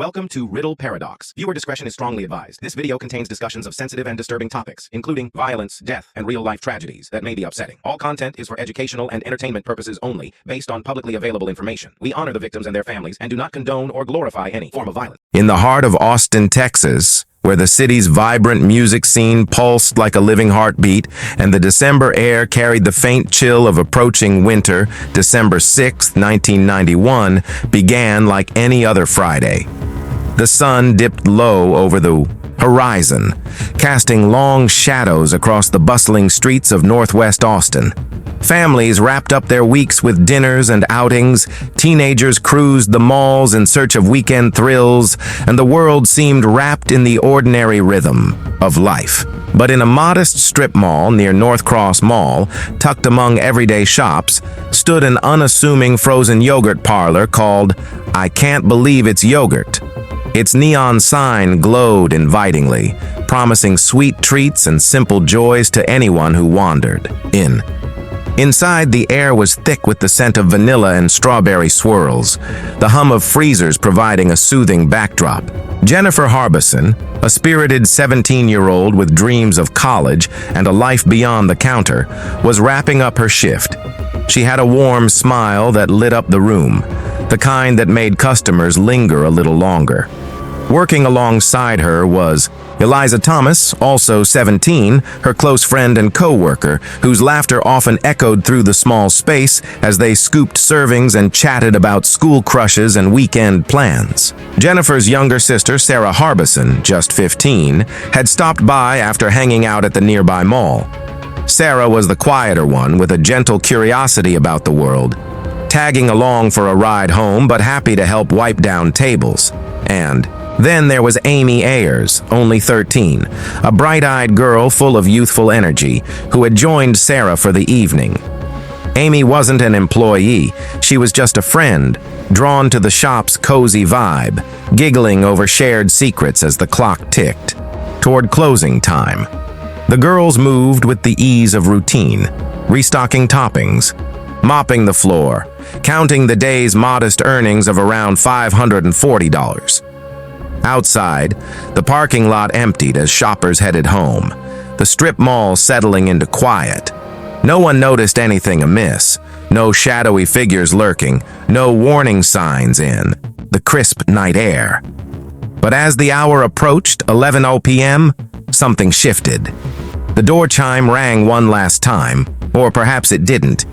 Welcome to Riddle Paradox. Viewer discretion is strongly advised. This video contains discussions of sensitive and disturbing topics, including violence, death, and real-life tragedies that may be upsetting. All content is for educational and entertainment purposes only, based on publicly available information. We honor the victims and their families and do not condone or glorify any form of violence. In the heart of Austin, Texas, where the city's vibrant music scene pulsed like a living heartbeat and the December air carried the faint chill of approaching winter, December 6, 1991, began like any other Friday. The sun dipped low over the horizon, casting long shadows across the bustling streets of Northwest Austin. Families wrapped up their weeks with dinners and outings, teenagers cruised the malls in search of weekend thrills, and the world seemed wrapped in the ordinary rhythm of life. But in a modest strip mall near North Cross Mall, tucked among everyday shops, stood an unassuming frozen yogurt parlor called I Can't Believe It's Yogurt. Its neon sign glowed invitingly, promising sweet treats and simple joys to anyone who wandered in. Inside, the air was thick with the scent of vanilla and strawberry swirls, the hum of freezers providing a soothing backdrop. Jennifer Harbison, a spirited 17-year-old with dreams of college and a life beyond the counter, was wrapping up her shift. She had a warm smile that lit up the room, the kind that made customers linger a little longer. Working alongside her was Eliza Thomas, also 17, her close friend and co-worker, whose laughter often echoed through the small space as they scooped servings and chatted about school crushes and weekend plans. Jennifer's younger sister, Sarah Harbison, just 15, had stopped by after hanging out at the nearby mall. Sarah was the quieter one, with a gentle curiosity about the world, tagging along for a ride home but happy to help wipe down tables. And then there was Amy Ayers, only 13, a bright-eyed girl full of youthful energy, who had joined Sarah for the evening. Amy wasn't an employee, she was just a friend, drawn to the shop's cozy vibe, giggling over shared secrets as the clock ticked toward closing time. The girls moved with the ease of routine, restocking toppings, mopping the floor, counting the day's modest earnings of around $540. Outside, the parking lot emptied as shoppers headed home, the strip mall settling into quiet. No one noticed anything amiss, no shadowy figures lurking, no warning signs in the crisp night air. But as the hour approached, 11:00 p.m., something shifted. The door chime rang one last time, or perhaps it didn't.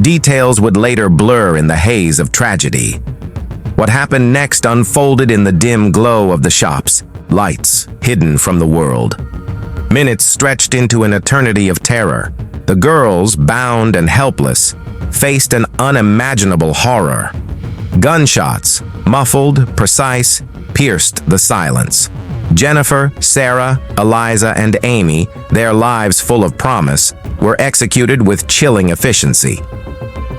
Details would later blur in the haze of tragedy. What happened next unfolded in the dim glow of the shop's lights, hidden from the world. Minutes stretched into an eternity of terror. The girls, bound and helpless, faced an unimaginable horror. Gunshots, muffled, precise, pierced the silence. Jennifer, Sarah, Eliza, and Amy, their lives full of promise, were executed with chilling efficiency.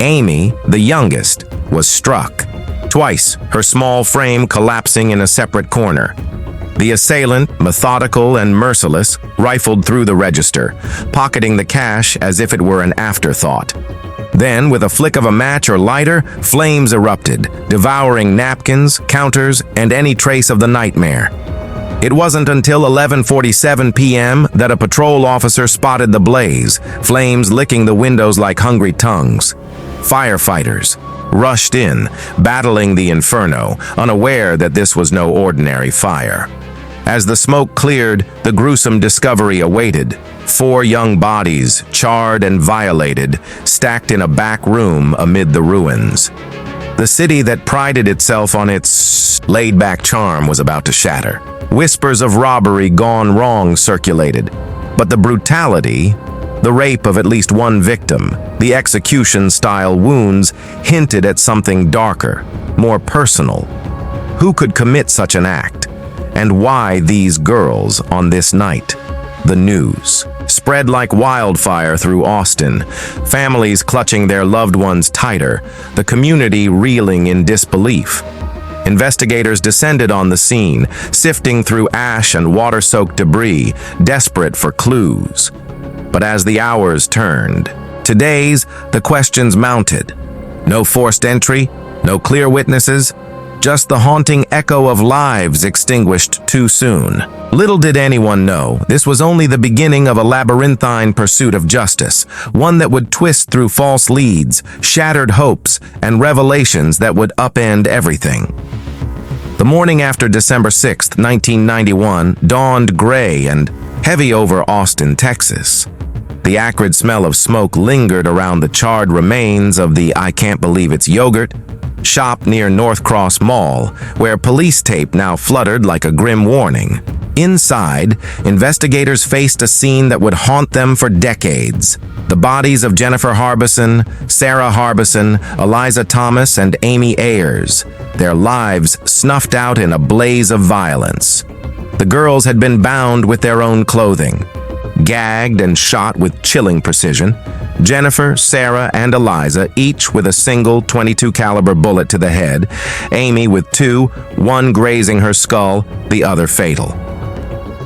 Amy, the youngest, was struck. Twice, her small frame collapsing in a separate corner. The assailant, methodical and merciless, rifled through the register, pocketing the cash as if it were an afterthought. Then, with a flick of a match or lighter, flames erupted, devouring napkins, counters, and any trace of the nightmare. It wasn't until 11:47 p.m. that a patrol officer spotted the blaze, flames licking the windows like hungry tongues. Firefighters rushed in, battling the inferno, unaware that this was no ordinary fire. As the smoke cleared, the gruesome discovery awaited. 4 young bodies, charred and violated, stacked in a back room amid the ruins. The city that prided itself on its laid-back charm was about to shatter. Whispers of robbery gone wrong circulated, but the brutality, the rape of at least one victim, the execution-style wounds hinted at something darker, more personal. Who could commit such an act? And why these girls on this night? The news spread like wildfire through Austin, families clutching their loved ones tighter, the community reeling in disbelief. Investigators descended on the scene, sifting through ash and water-soaked debris, desperate for clues. But as the hours turned, to days, the questions mounted. No forced entry, no clear witnesses, just the haunting echo of lives extinguished too soon. Little did anyone know, this was only the beginning of a labyrinthine pursuit of justice, one that would twist through false leads, shattered hopes, and revelations that would upend everything. The morning after December 6, 1991, dawned gray and heavy over Austin, Texas. The acrid smell of smoke lingered around the charred remains of the I Can't Believe It's Yogurt shop near North Cross Mall, where police tape now fluttered like a grim warning. Inside, investigators faced a scene that would haunt them for decades. The bodies of Jennifer Harbison, Sarah Harbison, Eliza Thomas, and Amy Ayers, their lives snuffed out in a blaze of violence. The girls had been bound with their own clothing, gagged and shot with chilling precision. Jennifer, Sarah, and Eliza, each with a single .22 caliber bullet to the head, Amy with two, one grazing her skull, the other fatal.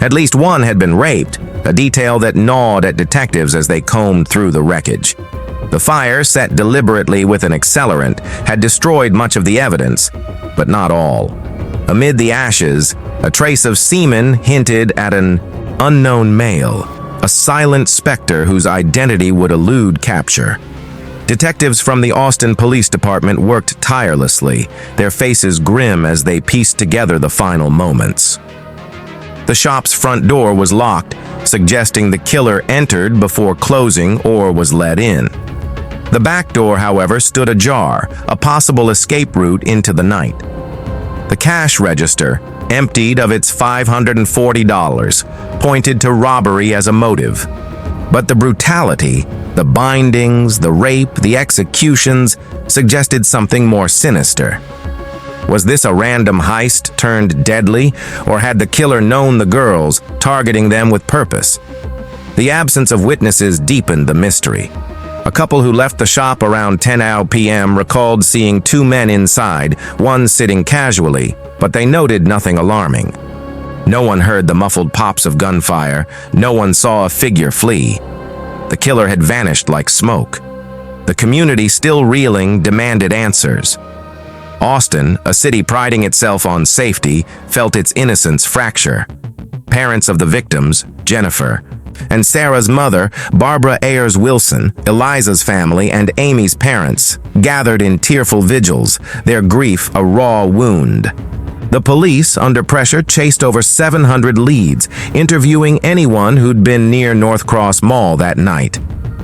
At least one had been raped, a detail that gnawed at detectives as they combed through the wreckage. The fire, set deliberately with an accelerant, had destroyed much of the evidence, but not all. Amid the ashes, a trace of semen hinted at an unknown male, a silent specter whose identity would elude capture. Detectives from the Austin Police Department worked tirelessly, their faces grim as they pieced together the final moments. The shop's front door was locked, suggesting the killer entered before closing or was let in. The back door, however, stood ajar, a possible escape route into the night. The cash register, emptied of its $540, pointed to robbery as a motive. But the brutality, the bindings, the rape, the executions suggested something more sinister. Was this a random heist turned deadly, or had the killer known the girls, targeting them with purpose? The absence of witnesses deepened the mystery. A couple who left the shop around 10 p.m. recalled seeing two men inside, one sitting casually, but they noted nothing alarming. No one heard the muffled pops of gunfire. No one saw a figure flee. The killer had vanished like smoke. The community, still reeling, demanded answers. Austin, a city priding itself on safety, felt its innocence fracture. Parents of the victims, Jennifer, and Sarah's mother, Barbara Ayers Wilson, Eliza's family, and Amy's parents, gathered in tearful vigils, their grief a raw wound. The police, under pressure, chased over 700 leads, interviewing anyone who'd been near North Cross Mall that night.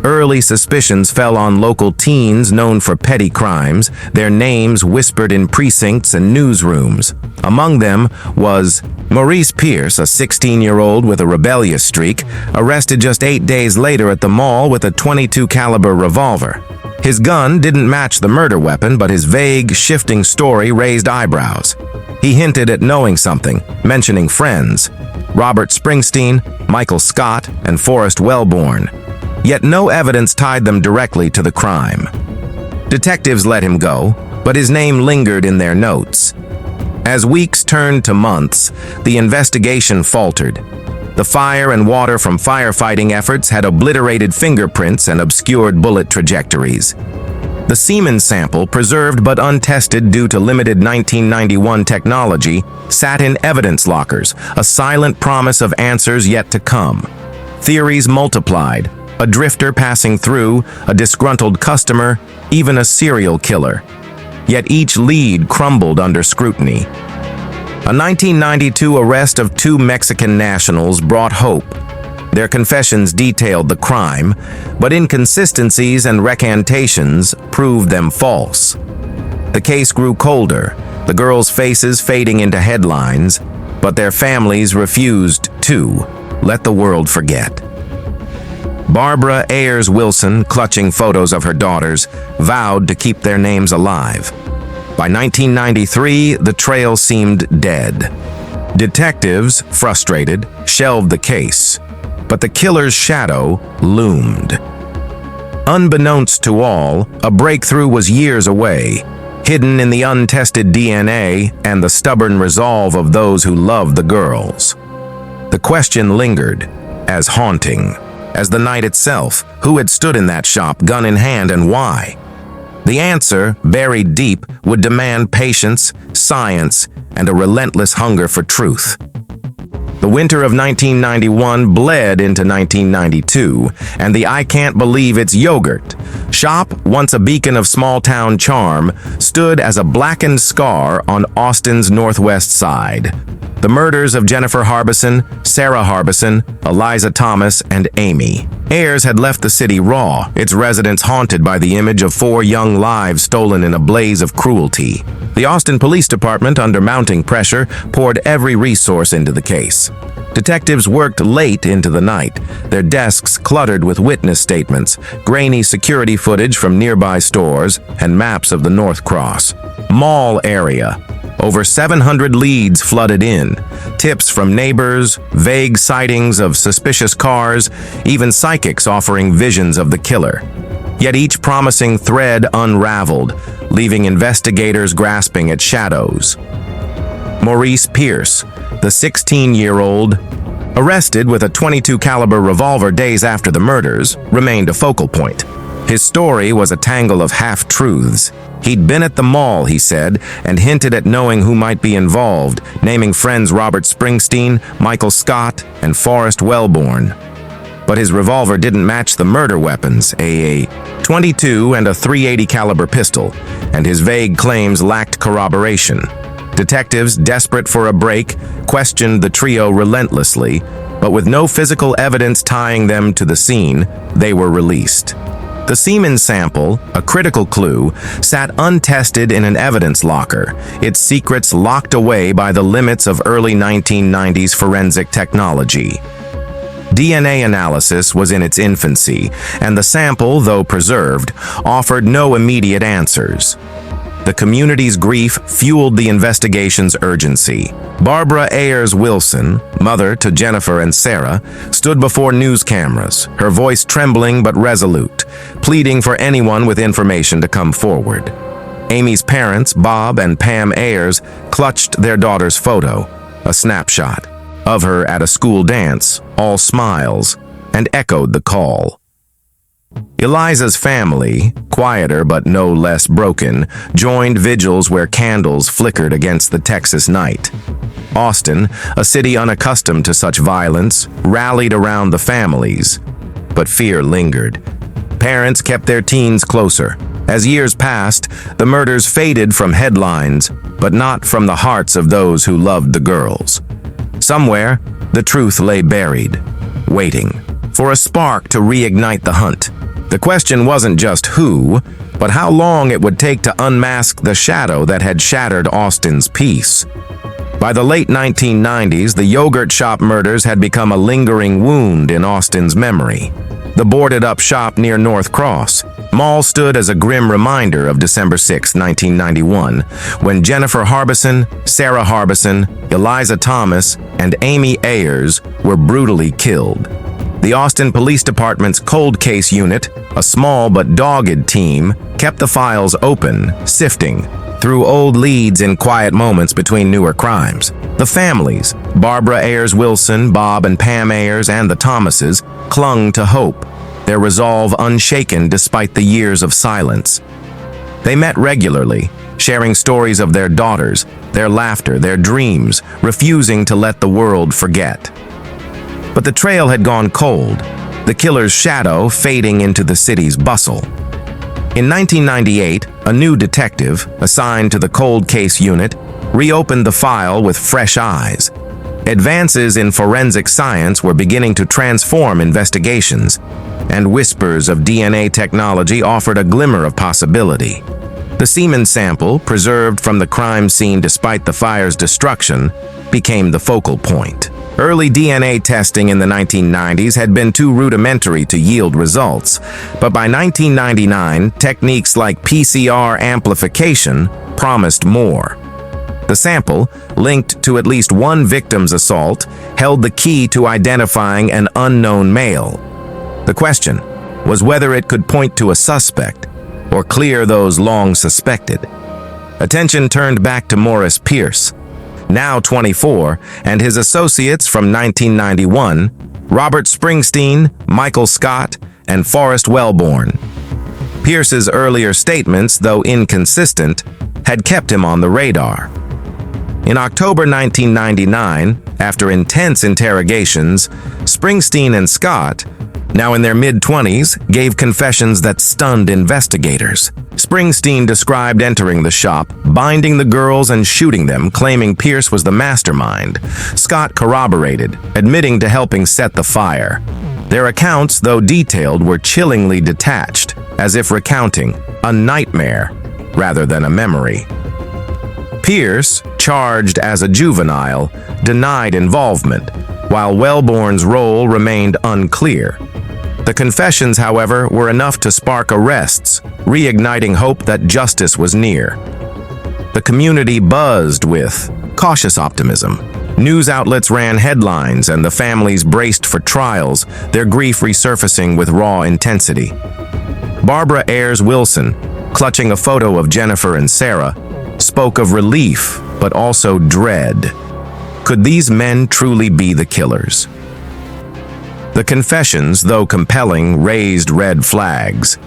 Early suspicions fell on local teens known for petty crimes, their names whispered in precincts and newsrooms. Among them was Maurice Pierce, a 16-year-old with a rebellious streak, arrested just 8 days later at the mall with a .22 caliber revolver. His gun didn't match the murder weapon, but his vague, shifting story raised eyebrows. He hinted at knowing something, mentioning friends, Robert Springsteen, Michael Scott, and Forrest Wellborn. Yet no evidence tied them directly to the crime. Detectives let him go, but his name lingered in their notes. As weeks turned to months, the investigation faltered. The fire and water from firefighting efforts had obliterated fingerprints and obscured bullet trajectories. The semen sample, preserved but untested due to limited 1991 technology, sat in evidence lockers, a silent promise of answers yet to come. Theories multiplied. A drifter passing through, a disgruntled customer, even a serial killer. Yet each lead crumbled under scrutiny. A 1992 arrest of two Mexican nationals brought hope. Their confessions detailed the crime, but inconsistencies and recantations proved them false. The case grew colder, the girls' faces fading into headlines, but their families refused to let the world forget. Barbara Ayers Wilson, clutching photos of her daughters, vowed to keep their names alive. By 1993, the trail seemed dead. Detectives, frustrated, shelved the case, but the killer's shadow loomed. Unbeknownst to all, a breakthrough was years away, hidden in the untested DNA and the stubborn resolve of those who loved the girls. The question lingered, as haunting as the night itself. Who had stood in that shop, gun in hand, and why? The answer, buried deep, would demand patience, science, and a relentless hunger for truth. The winter of 1991 bled into 1992, and the I Can't Believe It's Yogurt shop, once a beacon of small-town charm, stood as a blackened scar on Austin's northwest side. The murders of Jennifer Harbison, Sarah Harbison, Eliza Thomas, and Amy Ayers had left the city raw, its residents haunted by the image of 4 young lives stolen in a blaze of cruelty. The Austin Police Department, under mounting pressure, poured every resource into the case. Detectives worked late into the night, their desks cluttered with witness statements, grainy security footage from nearby stores, and maps of the North Cross Mall area. Over 700 leads flooded in, tips from neighbors, vague sightings of suspicious cars, even psychics offering visions of the killer. Yet each promising thread unraveled, leaving investigators grasping at shadows. Maurice Pierce, the 16-year-old, arrested with a .22 caliber revolver days after the murders, remained a focal point. His story was a tangle of half-truths. He'd been at the mall, he said, and hinted at knowing who might be involved, naming friends Robert Springsteen, Michael Scott, and Forrest Wellborn. But his revolver didn't match the murder weapons, a .22 and a .380 caliber pistol, and his vague claims lacked corroboration. Detectives, desperate for a break, questioned the trio relentlessly, but with no physical evidence tying them to the scene, they were released. The semen sample, a critical clue, sat untested in an evidence locker, its secrets locked away by the limits of early 1990s forensic technology. DNA analysis was in its infancy, and the sample, though preserved, offered no immediate answers. The community's grief fueled the investigation's urgency. Barbara Ayers Wilson, mother to Jennifer and Sarah, stood before news cameras, her voice trembling but resolute, pleading for anyone with information to come forward. Amy's parents, Bob and Pam Ayers, clutched their daughter's photo, a snapshot of her at a school dance, all smiles, and echoed the call. Eliza's family, quieter but no less broken, joined vigils where candles flickered against the Texas night. Austin, a city unaccustomed to such violence, rallied around the families, but fear lingered. Parents kept their teens closer. As years passed, the murders faded from headlines, but not from the hearts of those who loved the girls. Somewhere, the truth lay buried, waiting for a spark to reignite the hunt. The question wasn't just who, but how long it would take to unmask the shadow that had shattered Austin's peace. By the late 1990s, the yogurt shop murders had become a lingering wound in Austin's memory. The boarded-up shop near North Cross Mall stood as a grim reminder of December 6, 1991, when Jennifer Harbison, Sarah Harbison, Eliza Thomas, and Amy Ayers were brutally killed. The Austin Police Department's cold case unit, a small but dogged team, kept the files open, sifting through old leads in quiet moments between newer crimes. The families, Barbara Ayers Wilson, Bob and Pam Ayers, and the Thomases, clung to hope, their resolve unshaken despite the years of silence. They met regularly, sharing stories of their daughters, their laughter, their dreams, refusing to let the world forget. But the trail had gone cold, the killer's shadow fading into the city's bustle. In 1998, a new detective, assigned to the cold case unit, reopened the file with fresh eyes. Advances in forensic science were beginning to transform investigations, and whispers of DNA technology offered a glimmer of possibility. The semen sample, preserved from the crime scene despite the fire's destruction, became the focal point. Early DNA testing in the 1990s had been too rudimentary to yield results, but by 1999, techniques like PCR amplification promised more. The sample, linked to at least one victim's assault, held the key to identifying an unknown male. The question was whether it could point to a suspect or clear those long suspected. Attention turned back to Maurice Pierce, now 24, and his associates from 1991, Robert Springsteen, Michael Scott, and Forrest Wellborn. Pierce's earlier statements, though inconsistent, had kept him on the radar. In October 1999, after intense interrogations, Springsteen and Scott, now in their mid-20s, gave confessions that stunned investigators. Springsteen described entering the shop, binding the girls and shooting them, claiming Pierce was the mastermind. Scott corroborated, admitting to helping set the fire. Their accounts, though detailed, were chillingly detached, as if recounting a nightmare rather than a memory. Pierce, charged as a juvenile, denied involvement, while Wellborn's role remained unclear. The confessions, however, were enough to spark arrests, reigniting hope that justice was near. The community buzzed with cautious optimism. News outlets ran headlines and the families braced for trials, their grief resurfacing with raw intensity. Barbara Ayers Wilson, clutching a photo of Jennifer and Sarah, spoke of relief but also dread. Could these men truly be the killers? The confessions, though compelling, raised red flags.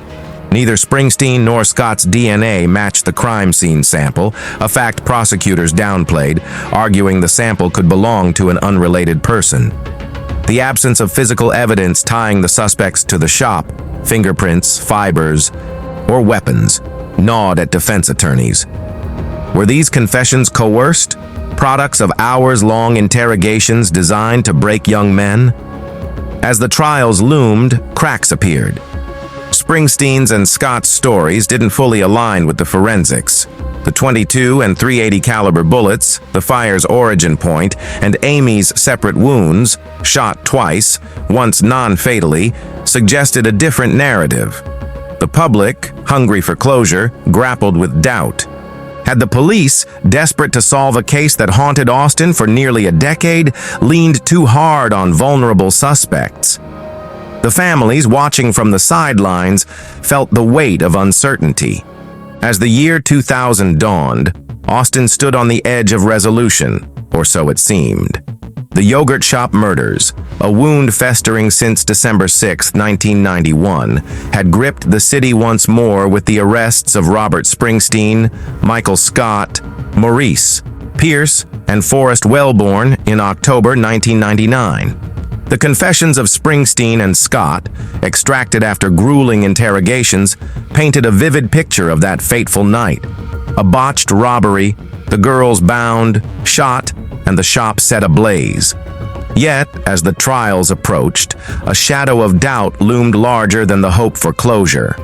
Neither Springsteen nor Scott's DNA matched the crime scene sample, a fact prosecutors downplayed, arguing the sample could belong to an unrelated person. The absence of physical evidence tying the suspects to the shop, fingerprints, fibers, or weapons, gnawed at defense attorneys. Were these confessions coerced, products of hours-long interrogations designed to break young men? As the trials loomed, cracks appeared. Springsteen's and Scott's stories didn't fully align with the forensics. The .22 and .380 caliber bullets, the fire's origin point, and Amy's separate wounds, shot twice, once non-fatally, suggested a different narrative. The public, hungry for closure, grappled with doubt. Had the police, desperate to solve a case that haunted Austin for nearly a decade, leaned too hard on vulnerable suspects? The families, watching from the sidelines, felt the weight of uncertainty. As the year 2000 dawned, Austin stood on the edge of resolution, or so it seemed. The yogurt shop murders, a wound festering since December 6, 1991, had gripped the city once more with the arrests of Robert Springsteen, Michael Scott, Maurice Pierce, and Forrest Wellborn in October 1999. The confessions of Springsteen and Scott, extracted after grueling interrogations, painted a vivid picture of that fateful night. A botched robbery, the girls bound, shot, and the shop set ablaze. Yet, as the trials approached, a shadow of doubt loomed larger than the hope for closure.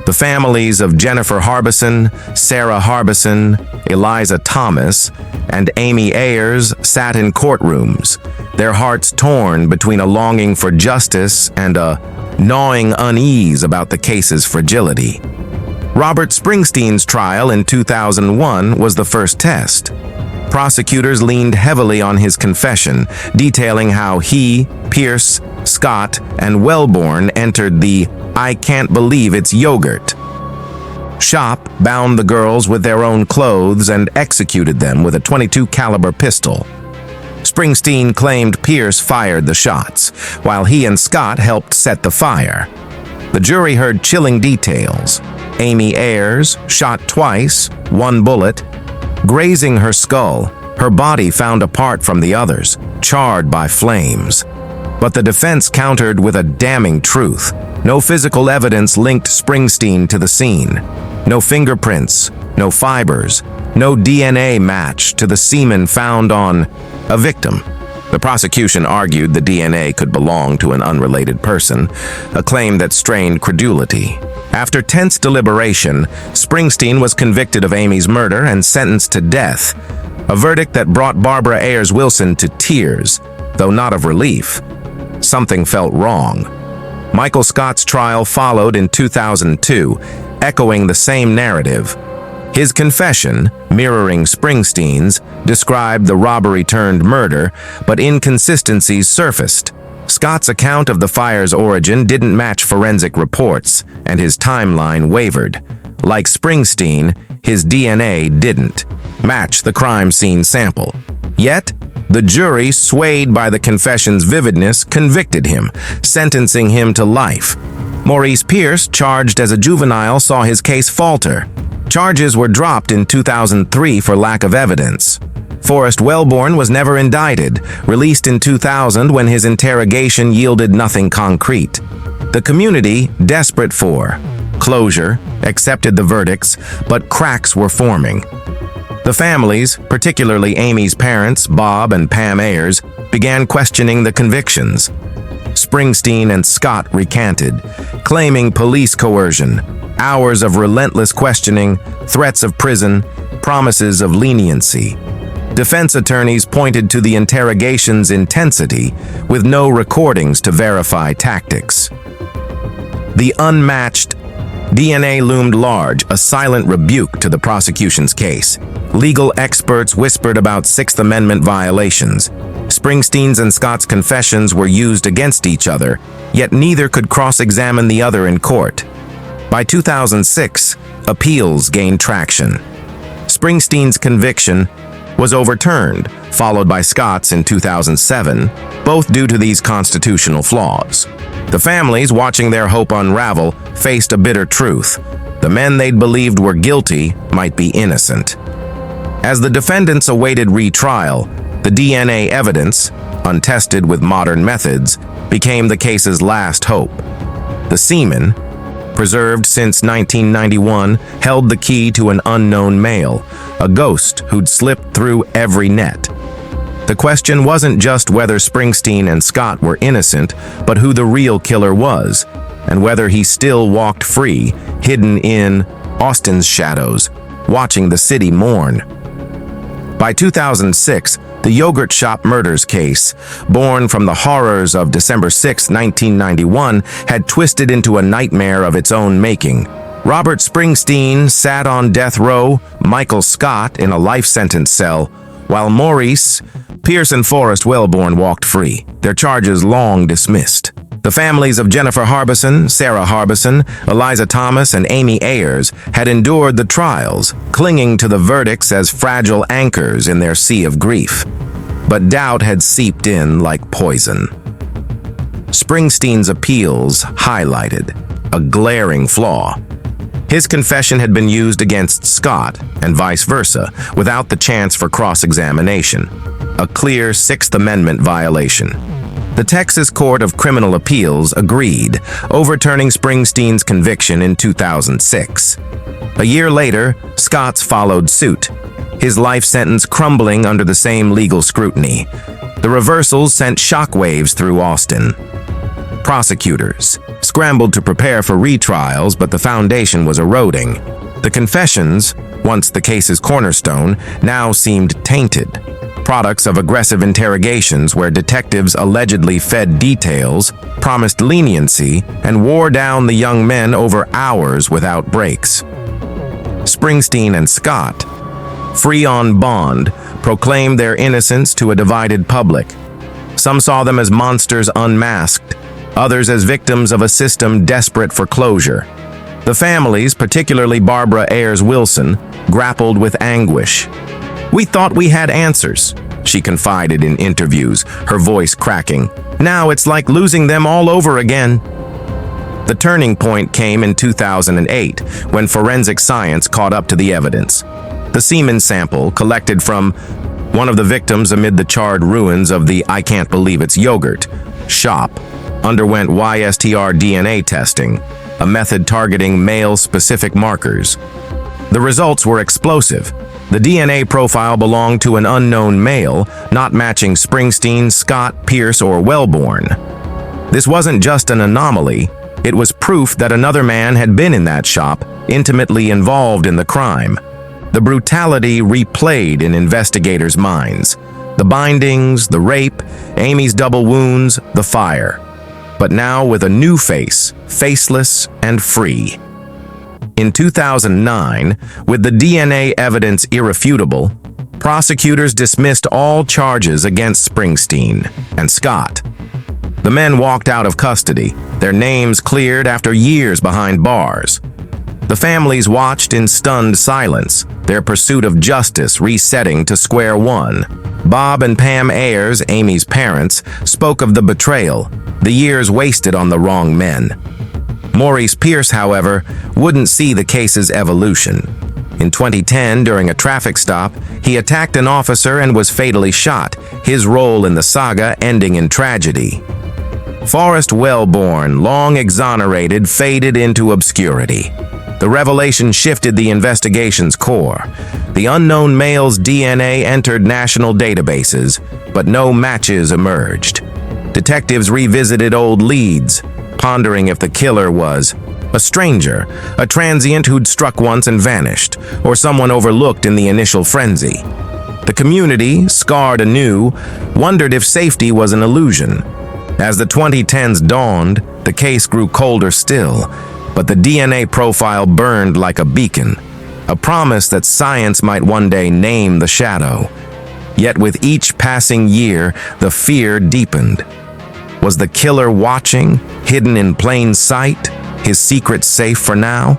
The families of Jennifer Harbison, Sarah Harbison, Eliza Thomas, and Amy Ayers sat in courtrooms, their hearts torn between a longing for justice and a gnawing unease about the case's fragility. Robert Springsteen's trial in 2001 was the first test. Prosecutors leaned heavily on his confession, detailing how he, Pierce, Scott, and Wellborn entered the "I can't believe it's yogurt" shop, bound the girls with their own clothes, and executed them with a .22 caliber pistol. Springsteen claimed Pierce fired the shots, while he and Scott helped set the fire. The jury heard chilling details. Amy Ayers, shot twice, one bullet, grazing her skull, her body found apart from the others, charred by flames. But the defense countered with a damning truth. No physical evidence linked Springsteen to the scene. No fingerprints, no fibers, no DNA match to the semen found on a victim. The prosecution argued the DNA could belong to an unrelated person, a claim that strained credulity. After tense deliberation, Springsteen was convicted of Amy's murder and sentenced to death, a verdict that brought Barbara Ayers Wilson to tears, though not of relief. Something felt wrong. Michael Scott's trial followed in 2002, echoing the same narrative. His confession, mirroring Springsteen's, described the robbery-turned-murder, but inconsistencies surfaced. Scott's account of the fire's origin didn't match forensic reports, and his timeline wavered. Like Springsteen, his DNA didn't match the crime scene sample. Yet, the jury, swayed by the confession's vividness, convicted him, sentencing him to life. Maurice Pierce, charged as a juvenile, saw his case falter. Charges were dropped in 2003 for lack of evidence. Forrest Wellborn was never indicted, released in 2000 when his interrogation yielded nothing concrete. The community, desperate for closure, accepted the verdicts, but cracks were forming. The families, particularly Amy's parents, Bob and Pam Ayers, began questioning the convictions. Springsteen and Scott recanted, claiming police coercion, hours of relentless questioning, threats of prison, promises of leniency. Defense attorneys pointed to the interrogation's intensity, with no recordings to verify tactics. The unmatched DNA loomed large, a silent rebuke to the prosecution's case. Legal experts whispered about Sixth Amendment violations. Springsteen's and Scott's confessions were used against each other, yet neither could cross-examine the other in court. By 2006, appeals gained traction. Springsteen's conviction was overturned, followed by Scott's in 2007, both due to these constitutional flaws. The families, watching their hope unravel, faced a bitter truth. The men they'd believed were guilty might be innocent. As the defendants awaited retrial, the DNA evidence, untested with modern methods, became the case's last hope. The semen, preserved since 1991, held the key to an unknown male, a ghost who'd slipped through every net. The question wasn't just whether Springsteen and Scott were innocent, but who the real killer was, and whether he still walked free, hidden in Austin's shadows, watching the city mourn. By 2006, the yogurt shop murders case, born from the horrors of December 6, 1991, had twisted into a nightmare of its own making. Robert Springsteen sat on death row, Michael Scott in a life sentence cell, while Maurice, Pierce and Forrest Wellborn walked free, their charges long dismissed. The families of Jennifer Harbison, Sarah Harbison, Eliza Thomas, and Amy Ayers had endured the trials, clinging to the verdicts as fragile anchors in their sea of grief. But doubt had seeped in like poison. Springsteen's appeals highlighted a glaring flaw. His confession had been used against Scott, and vice versa, without the chance for cross-examination. A clear Sixth Amendment violation. The Texas Court of Criminal Appeals agreed, overturning Springsteen's conviction in 2006. A year later, Scott's followed suit, his life sentence crumbling under the same legal scrutiny. The reversals sent shockwaves through Austin. Prosecutors scrambled to prepare for retrials, but the foundation was eroding. The confessions, once the case's cornerstone, now seemed tainted. Products of aggressive interrogations where detectives allegedly fed details, promised leniency, and wore down the young men over hours without breaks. Springsteen and Scott, free on bond, proclaimed their innocence to a divided public. Some saw them as monsters unmasked, others as victims of a system desperate for closure. The families, particularly Barbara Ayers Wilson, grappled with anguish. "We thought we had answers," she confided in interviews, her voice cracking. "Now it's like losing them all over again." The turning point came in 2008, when forensic science caught up to the evidence. The semen sample, collected from one of the victims amid the charred ruins of the I Can't Believe It's Yogurt shop, underwent YSTR DNA testing, a method targeting male-specific markers. The results were explosive. The DNA profile belonged to an unknown male, not matching Springsteen, Scott, Pierce, or Wellborn. This wasn't just an anomaly, it was proof that another man had been in that shop, intimately involved in the crime. The brutality replayed in investigators' minds. The bindings, the rape, Amy's double wounds, the fire. But now with a new face, faceless and free. In 2009, with the DNA evidence irrefutable, prosecutors dismissed all charges against Springsteen and Scott. The men walked out of custody, their names cleared after years behind bars. The families watched in stunned silence, their pursuit of justice resetting to square one. Bob and Pam Ayers, Amy's parents, spoke of the betrayal, the years wasted on the wrong men. Maurice Pierce, however, wouldn't see the case's evolution. In 2010, during a traffic stop, he attacked an officer and was fatally shot, his role in the saga ending in tragedy. Forrest Wellborn, long exonerated, faded into obscurity. The revelation shifted the investigation's core. The unknown male's DNA entered national databases, but no matches emerged. Detectives revisited old leads, pondering if the killer was a stranger, a transient who'd struck once and vanished, or someone overlooked in the initial frenzy. The community, scarred anew, wondered if safety was an illusion. As the 2010s dawned, the case grew colder still, but the DNA profile burned like a beacon, a promise that science might one day name the shadow. Yet with each passing year, the fear deepened. Was the killer watching, hidden in plain sight, his secret safe for now?